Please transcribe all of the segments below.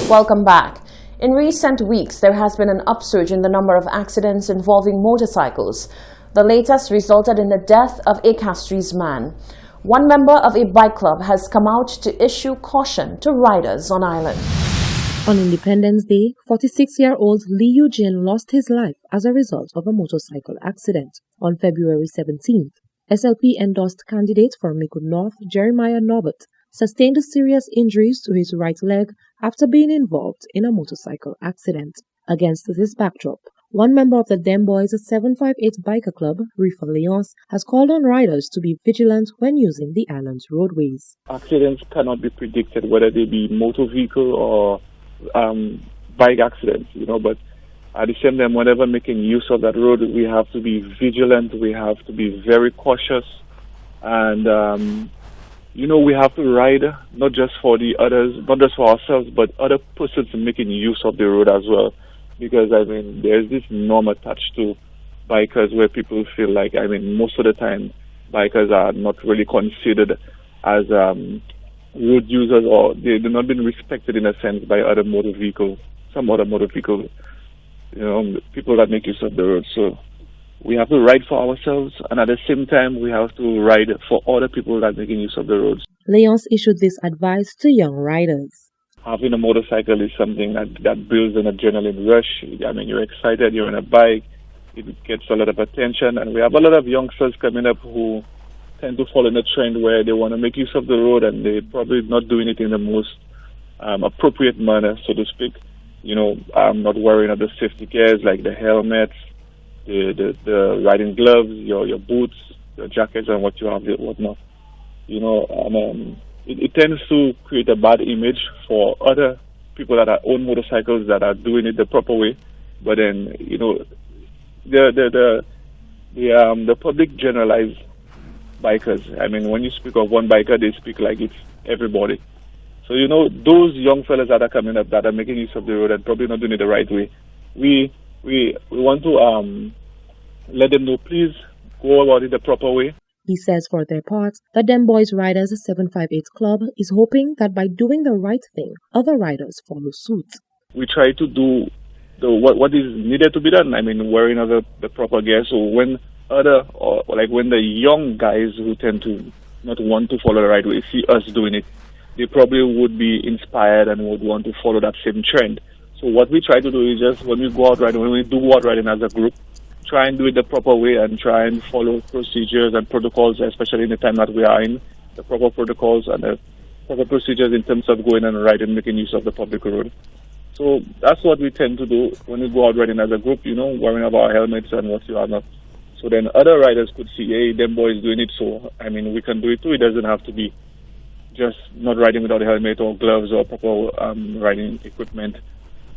Welcome back. In recent weeks, there has been an upsurge in the number of accidents involving motorcycles. The latest resulted in the death of a Castries man. One member of a bike club has come out to issue caution to riders on island. On Independence Day, 46-year-old Lee Eugene lost his life as a result of a motorcycle accident. On February 17th, SLP-endorsed candidate for Micoud North, Jeremiah Norbert, sustained serious injuries to his right leg after being involved in a motorcycle accident. Against this backdrop, one member of the Dem Boys 758 Biker Club, Rifa Leonce, has called on riders to be vigilant when using the island's roadways. Accidents cannot be predicted, whether they be motor vehicle or bike accidents, but at the same time, whenever making use of that road, we have to be vigilant, we have to be very cautious, and we have to ride not just for the others, not just for ourselves, but other persons making use of the road as well. Because, there's this norm attached to bikers where people feel like, most of the time, bikers are not really considered as road users, or they've not been respected in a sense by other motor vehicles, some other motor vehicles, people that make use of the road. So we have to ride for ourselves, and at the same time, we have to ride for other people that are making use of the roads. Leonce issued this advice to young riders. Having a motorcycle is something that builds an adrenaline rush. You're excited, you're on a bike, it gets a lot of attention, and we have a lot of youngsters coming up who tend to fall in a trend where they want to make use of the road and they're probably not doing it in the most appropriate manner, so to speak. Not wearing other safety gears like the helmets, the riding gloves, your boots, your jackets, and what you have, whatnot. It tends to create a bad image for other people that own motorcycles that are doing it the proper way. But then, the public generalize bikers. When you speak of one biker, they speak like it's everybody. So, those young fellas that are coming up that are making use of the road and probably not doing it the right way, we want to let them know, please go about it the proper way. He says for their part, the Dem Boys Riders 758 Club is hoping that by doing the right thing, other riders follow suit. We try to do what is needed to be done. Wearing the proper gear. So when when the young guys who tend to not want to follow the right way see us doing it, they probably would be inspired and would want to follow that same trend. So what we try to do is just when we do go out riding as a group, try and do it the proper way and try and follow procedures and protocols, especially in the time that we are in, the proper protocols and the proper procedures in terms of going and riding, making use of the public road. So that's what we tend to do when we go out riding as a group, wearing our helmets and what you are not. So then other riders could see, hey, them boys doing it, so we can do it too. It doesn't have to be just not riding without a helmet or gloves or proper riding equipment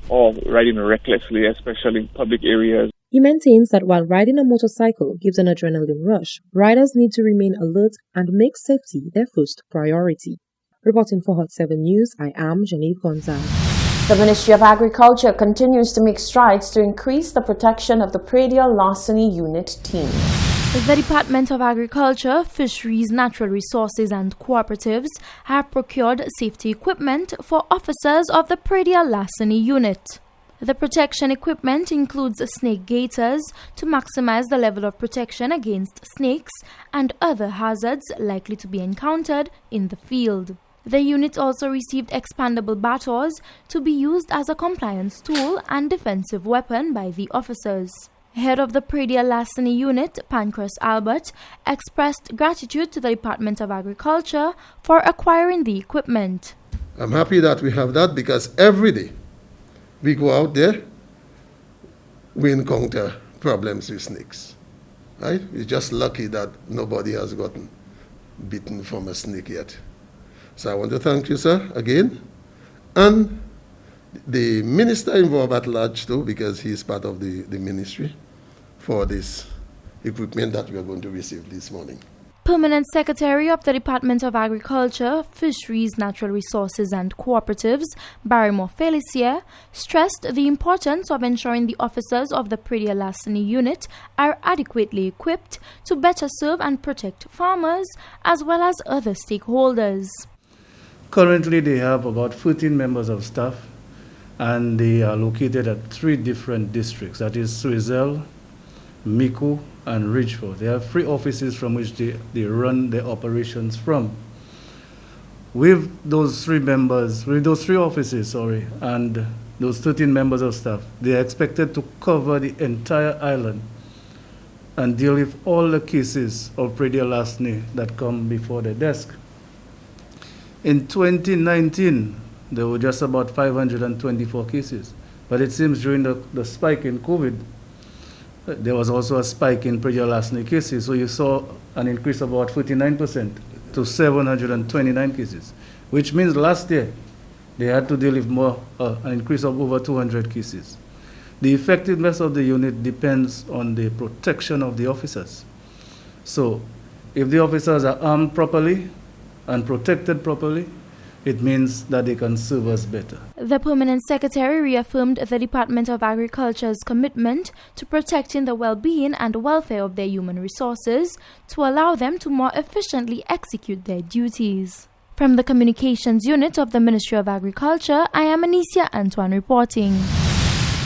or riding recklessly, especially in public areas. He maintains that while riding a motorcycle gives an adrenaline rush, riders need to remain alert and make safety their first priority. Reporting for Hot 7 News, I am Genevieve Gonzalez. The Ministry of Agriculture continues to make strides to increase the protection of the Pradial Larceny Unit team. The Department of Agriculture, Fisheries, Natural Resources and Cooperatives have procured safety equipment for officers of the Pradial Larceny Unit. The protection equipment includes snake gaiters to maximize the level of protection against snakes and other hazards likely to be encountered in the field. The unit also received expandable battors to be used as a compliance tool and defensive weapon by the officers. Head of the Pradial Larceny Unit, Pancras Albert, expressed gratitude to the Department of Agriculture for acquiring the equipment. I'm happy that we have that because every day we go out there, we encounter problems with snakes. Right? We're just lucky that nobody has gotten bitten from a snake yet. So I want to thank you, sir, again. And the minister involved at large too, because he's part of the ministry, for this equipment that we are going to receive this morning. Permanent Secretary of the Department of Agriculture, Fisheries, Natural Resources and Cooperatives, Barrymore Felicia, stressed the importance of ensuring the officers of the Pradial Larceny Unit are adequately equipped to better serve and protect farmers as well as other stakeholders. Currently, they have about 14 members of staff and they are located at 3 different districts, that is Suizel, Mico, and Ridgeford. They have 3 offices from which they run their operations from. With those 3 offices, and those 13 members of staff, they are expected to cover the entire island and deal with all the cases of predial larceny that come before the desk. In 2019, there were just about 524 cases. But it seems during the spike in COVID, there was also a spike in predial larceny cases. So you saw an increase of about 49% to 729 cases, which means last year they had to deal with an increase of over 200 cases. The effectiveness of the unit depends on the protection of the officers. So if the officers are armed properly and protected properly, it means that they can serve us better. The Permanent Secretary reaffirmed the Department of Agriculture's commitment to protecting the well-being and welfare of their human resources to allow them to more efficiently execute their duties. From the Communications Unit of the Ministry of Agriculture, I am Anicia Antoine reporting.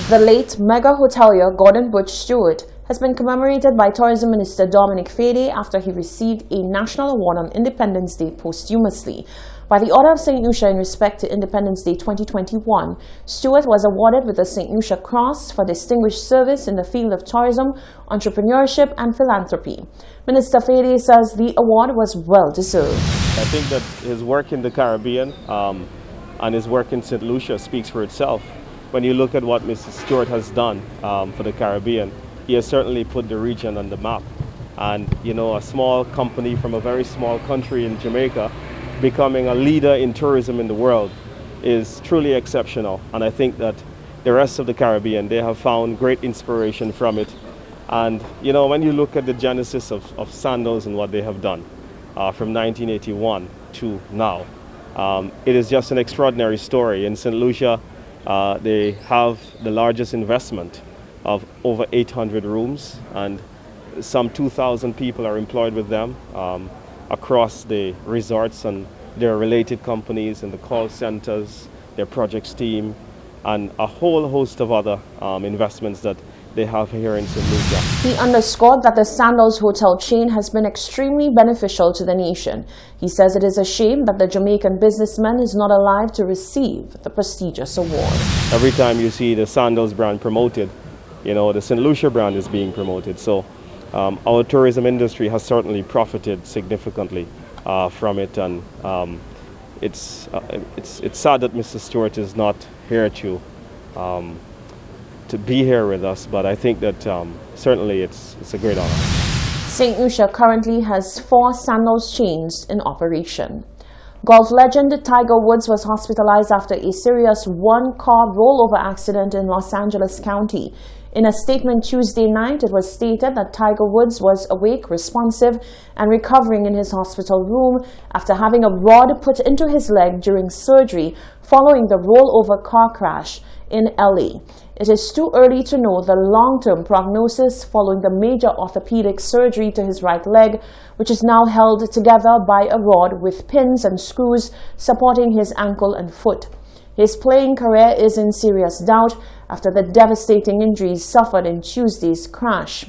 The late mega hotelier Gordon Butch Stewart has been commemorated by Tourism Minister Dominic Fede after he received a National Award on Independence Day posthumously. By the Order of St. Lucia in respect to Independence Day 2021, Stewart was awarded with the St. Lucia Cross for distinguished service in the field of tourism, entrepreneurship and philanthropy. Minister Fede says the award was well deserved. I think that his work in the Caribbean and his work in St. Lucia speaks for itself. When you look at what Mr. Stewart has done for the Caribbean, he has certainly put the region on the map. And, you know, a small company from a very small country in Jamaica becoming a leader in tourism in the world is truly exceptional. And I think that the rest of the Caribbean, they have found great inspiration from it. And, you know, when you look at the genesis of Sandals and what they have done from 1981 to now, it is just an extraordinary story. In St. Lucia, they have the largest investment of over 800 rooms, and some 2,000 people are employed with them across the resorts and their related companies and the call centers, their projects team, and a whole host of other investments that they have here in St. Lucia. He underscored that the Sandals hotel chain has been extremely beneficial to the nation. He says it is a shame that the Jamaican businessman is not alive to receive the prestigious award. Every time you see the Sandals brand promoted, you know, the St. Lucia brand is being promoted. So our tourism industry has certainly profited significantly from it, and it's sad that Mr. Stewart is not here to be here with us, but I think that certainly it's a great honor. St. Lucia currently has 4 Sandals chains in operation. Golf legend Tiger Woods was hospitalized after a serious one-car rollover accident in Los Angeles County. In a statement Tuesday night, it was stated that Tiger Woods was awake, responsive, and recovering in his hospital room after having a rod put into his leg during surgery following the rollover car crash in LA. It is too early to know the long-term prognosis following the major orthopedic surgery to his right leg, which is now held together by a rod with pins and screws supporting his ankle and foot. His playing career is in serious doubt after the devastating injuries suffered in Tuesday's crash.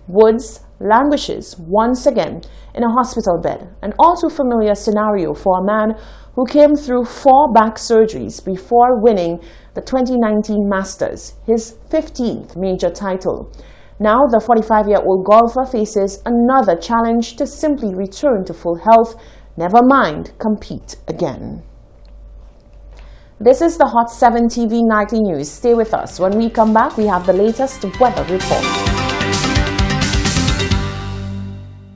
Woods languishes once again in a hospital bed, an all too familiar scenario for a man who came through 4 back surgeries before winning the 2019 Masters, his 15th major title. Now the 45-year-old golfer faces another challenge to simply return to full health, never mind compete again. This is the Hot 7 TV Nightly News. Stay with us. When we come back, we have the latest weather report.